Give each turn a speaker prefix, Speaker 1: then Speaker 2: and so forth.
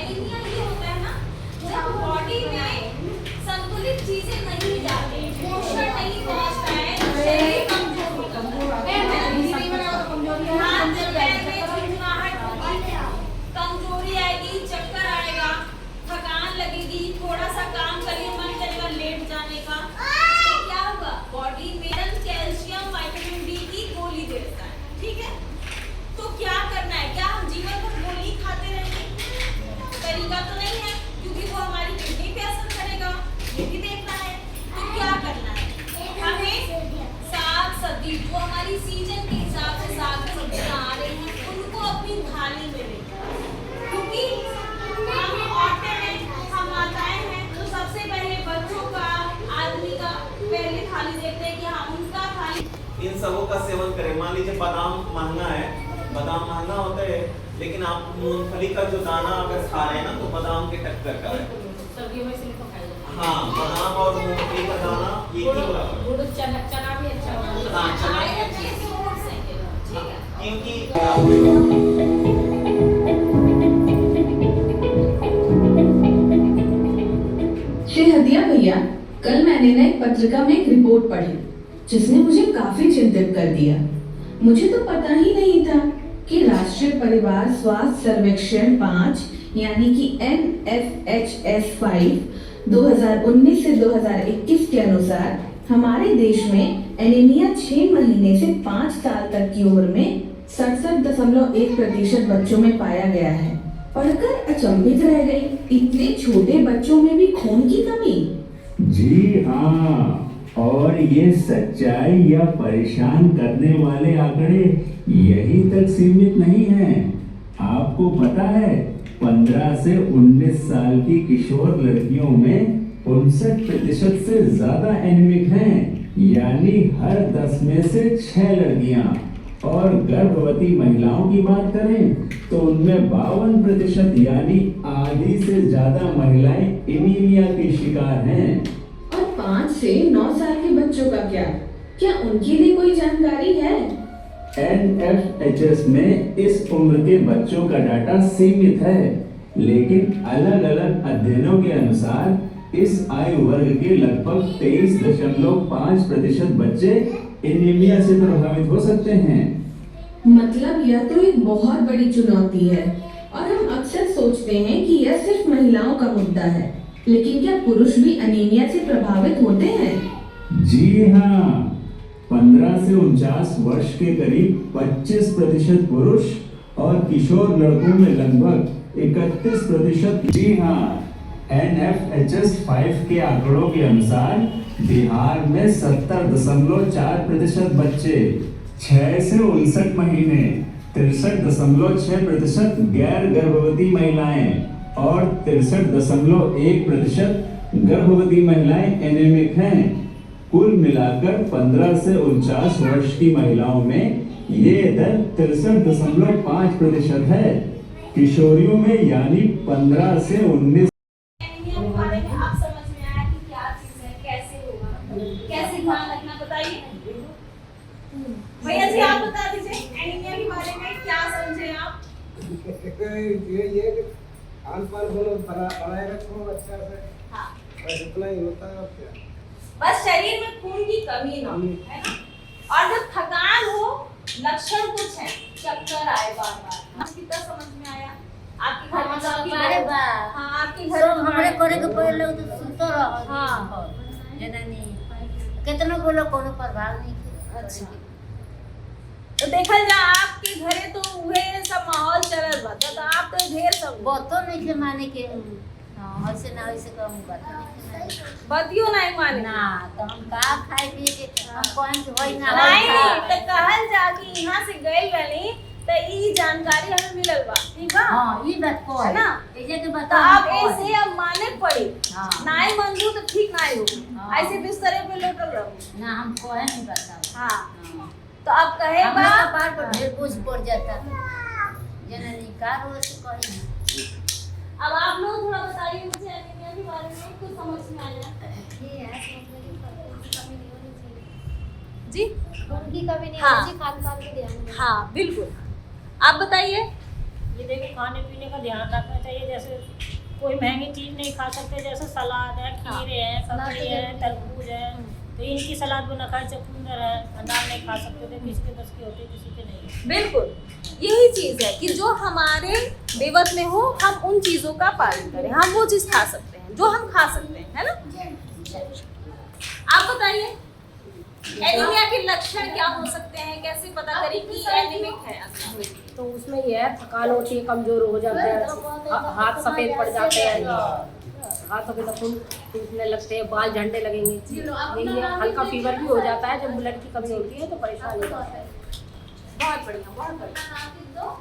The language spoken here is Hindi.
Speaker 1: एनीमिया ये होता है ना जब बॉडी में संतुलित चीजें नहीं जाती, पोषण नहीं पहुंचता है, शरीर कमजोर होता है, हाथ पैर में झुंझुनाहट होगी, कमजोरी आएगी, चक्कर आएगा, थकान लगेगी, थोड़ा सा काम करिए मन करेगा लेट जाने का, तो क्या होगा बॉडी में कैल्शियम विटामिन डी की गोली दे देता है। ठीक है, तो क्या करना है, क्या हम जीवन भर गोली खाते रहेंगे? तरीका तो नहीं है, क्योंकि वो हमारी किडनी पे असर करेगा, ये भी देखना है। तो क्या करना है, हमें साग सब्जी जो हमारी सीजन के हिसाब से साग सब्जियां आ रही हैं उनको अपनी थाली में लेकर, क्योंकि हम औरतें हैं, हम माताएं हैं, तो सबसे पहले बच्चों का, आदमी का पहले थाली देखते हैं कि हम उनका थाली।
Speaker 2: इन सबों का सेवन करें। मान लीजिए बादाम महंगा है, बादाम महंगा होता है, लेकिन आप मूंगफली का जो दाना अगर खा रहे हैं ना तो बादाम के टक्कर का है। हाँ, बादाम और मूंगफली का दाना एक ही बराबर।
Speaker 3: चना भी अच्छा होता है।
Speaker 2: हाँ, चना भी
Speaker 1: आयरन
Speaker 2: अच्छा है।
Speaker 1: के सोर्स हैं ये, ठीक है।
Speaker 2: क्योंकि
Speaker 4: श्री हदिया भैया, कल मैंने ना एक पत्रिका में एक रिपोर्ट पढ़ी जिसने मुझे काफी चिंतित कर दिया। मुझे तो पता ही नहीं था कि राष्ट्रीय परिवार स्वास्थ्य सर्वेक्षण 5 यानी कि NFHS 5 2019 से 2021 के अनुसार हमारे देश में एनीमिया 6 महीने से 5 साल तक की उम्र में 67.1% बच्चों में पाया गया है। पढ़कर अचंभित रह गई, इतने छोटे बच्चों में भी खून की कमी।
Speaker 5: जी हाँ, और ये सच्चाई या परेशान करने वाले आंकड़े यही तक सीमित नहीं हैं। आपको पता है 15 से 19 साल की किशोर लड़कियों में 59% से ज्यादा एनीमिक हैं, यानी हर 10 में से 6 लड़कियां। और गर्भवती महिलाओं की बात करें तो उनमें 52% यानी आधी से ज्यादा महिलाएं एनीमिया की शिकार हैं।
Speaker 4: और 5 से 9 साल के बच्चों का क्या उनके लिए कोई जानकारी है?
Speaker 5: NFHS में इस उम्र के बच्चों का डाटा सीमित है, लेकिन अलग अलग अध्ययनों के अनुसार इस आयु वर्ग के लगभग 23.5% बच्चे एनीमिया से प्रभावित हो सकते हैं।
Speaker 4: मतलब यह तो एक बहुत बड़ी चुनौती है, और हम अक्सर सोचते हैं कि यह सिर्फ महिलाओं का मुद्दा है, लेकिन क्या पुरुष भी एनीमिया से प्रभावित होते हैं?
Speaker 5: जी हाँ, 15 से 49 वर्ष के करीब 25% पुरुष और किशोर लड़कों में लगभग 31%। जी हाँ, NFHS 5 के आंकड़ों के अनुसार बिहार में 70.4% बच्चे 6 से 59 महीने, 63.6% गैर गर्भवती महिलाएं और 63.1% गर्भवती महिलाएं एनीमिक हैं। कुल मिलाकर 15 से 49 वर्ष की महिलाओं में ये दर 63.5% है। किशोरियों में यानी 15 से 19।
Speaker 1: एनीमिया के बारे में आप समझ में आया कि क्या चीज है, कैसे होगा, कैसे ध्यान रखना, बताइए भैया जी, आप बता दीजिए एनीमिया के बारे में क्या समझे आप?
Speaker 6: ये खान पान बनाए रखो अच्छा से।
Speaker 1: हाँ,
Speaker 6: बस इतना ही होता है और क्या।
Speaker 1: बस शरीर में खून की कमी ना हो, है ना। और जब थकान हो, लक्षण कुछ है, चक्कर आए बार बार, कितना समझ में आया? आपके घर में तो आपकी हाँ, आपके घर में
Speaker 3: हमरे करे के पहले तो सुतो रहो।
Speaker 1: हाँ,
Speaker 3: जननी कितना बोलो कोनो प्रभाव नहीं के।
Speaker 1: अच्छा, तो देखल जा आपके घरे तो उहे सब माहौल चलल बा, तो आप तो ढेर सब
Speaker 3: बतो नहीं के माने के। हां, ऐसे ना वैसे कहूं बात
Speaker 1: बतियो नहीं माने
Speaker 3: ना, तो हम का खाए पिए के हम कौन से होई ना
Speaker 1: नहीं, तो कहल जा कि यहाँ से गइल वाली तो ई जानकारी हमें मिलल बा, ठीक बा।
Speaker 3: हां, ई बात को
Speaker 1: है ना,
Speaker 3: एजे के
Speaker 1: तो
Speaker 3: बता
Speaker 1: आप ऐसे अब माने पड़ी।
Speaker 3: हां,
Speaker 1: नाई मंजू तो ठीक नाई हो,
Speaker 3: हाँ।
Speaker 1: ऐसे बिस्तरे पे लोटल रहो।
Speaker 3: ना हम कोहे नहीं बताओ।
Speaker 1: हाँ, तो आप कहे बा
Speaker 3: हमरा पार पर ढेर बोझ पड़ जाता। जननी का रोज कही।
Speaker 1: अब आप लोग थोड़ा बताइए मुझे एनीमिया के बारे में, कुछ समझ में आया? जी,
Speaker 7: उनकी कभी नहीं
Speaker 1: हाँ।
Speaker 7: होती, खान पान पे ध्यान देना।
Speaker 1: हाँ बिल्कुल, आप बताइए।
Speaker 8: ये देखिए खाने पीने का ध्यान रखना चाहिए। जैसे कोई महंगी चीज़ नहीं खा सकते, जैसे सलाद है, खीरे हैं, ककड़ी है, तरबूज है, तो इनकी सलाद बना खाए, चुकंदर है, अनार नहीं खा सकते थे, किसी के बस की होती है, किसी के नहीं।
Speaker 1: बिल्कुल यही चीज है कि जो हमारे बेवत में हो हम उन चीजों का पालन करें, हम वो चीज खा सकते हैं जो हम खा सकते हैं, है ना। आप बताइए एनीमिया के लक्षण क्या हो सकते हैं, कैसे पता करें कि एनीमिक है।
Speaker 9: तो उसमें ये है, थकान होती है, कमजोर हो जाते हैं, हाथ सफेद पड़ जाते हैं, हाथों के नखून टूटने लगते हैं, बाल झड़ने लगेंगे। यही है, हल्का फीवर भी हो जाता है, जब ब्लड की कमी होती है तो परेशानी होती है।
Speaker 1: बहुत बढ़िया, बहुत बढ़िया।